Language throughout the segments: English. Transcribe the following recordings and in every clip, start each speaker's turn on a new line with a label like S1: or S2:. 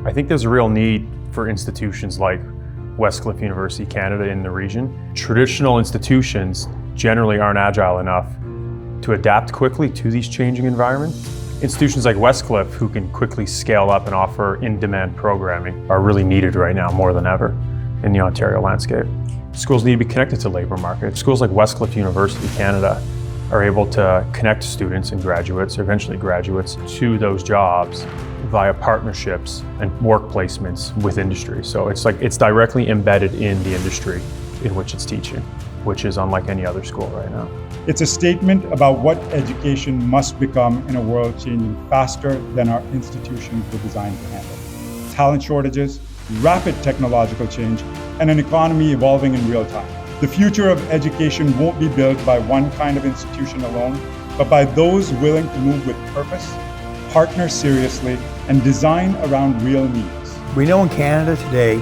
S1: I think there's a real need for institutions like Westcliff University Canada in the region. Traditional institutions generally aren't agile enough to adapt quickly to these changing environments. Institutions like Westcliff, who can quickly scale up and offer in-demand programming, are really needed right now more than ever in the Ontario landscape. Schools need to be connected to labor markets. Schools like Westcliff University Canada are able to connect students and graduates, or eventually graduates, to those jobs via partnerships and work placements with industry. So it's directly embedded in the industry in which it's teaching, which is unlike any other school right now.
S2: It's a statement about what education must become in a world changing faster than our institutions were designed to handle. Talent shortages, rapid technological change, and an economy evolving in real time. The future of education won't be built by one kind of institution alone, but by those willing to move with purpose, partner seriously, and design around real needs.
S3: We know in Canada today,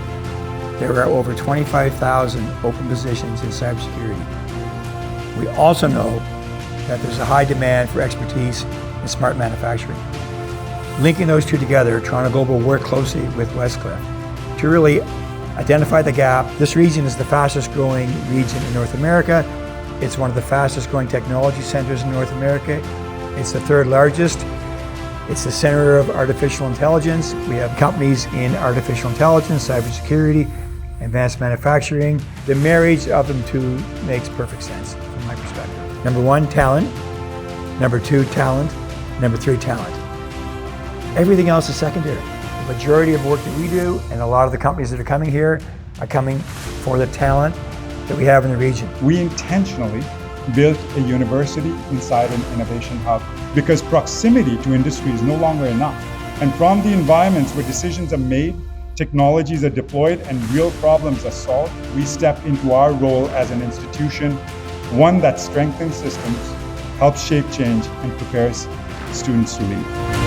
S3: there are over 25,000 open positions in cybersecurity. We also know that there's a high demand for expertise in smart manufacturing. Linking those two together, Toronto Global worked closely with Westcliff to really identify the gap. This region is the fastest growing region in North America. It's one of the fastest growing technology centers in North America. It's the third largest. It's the center of artificial intelligence. We have companies in artificial intelligence, cybersecurity, advanced manufacturing. The marriage of them two makes perfect sense from my perspective. Number one, talent. Number two, talent. Number three, talent. Everything else is secondary. The majority of work that we do and a lot of the companies that are coming here are coming for the talent that we have in the region.
S2: We intentionally built a university inside an innovation hub because proximity to industry is no longer enough. And from the environments where decisions are made, technologies are deployed, and real problems are solved, we step into our role as an institution, one that strengthens systems, helps shape change, and prepares students to lead.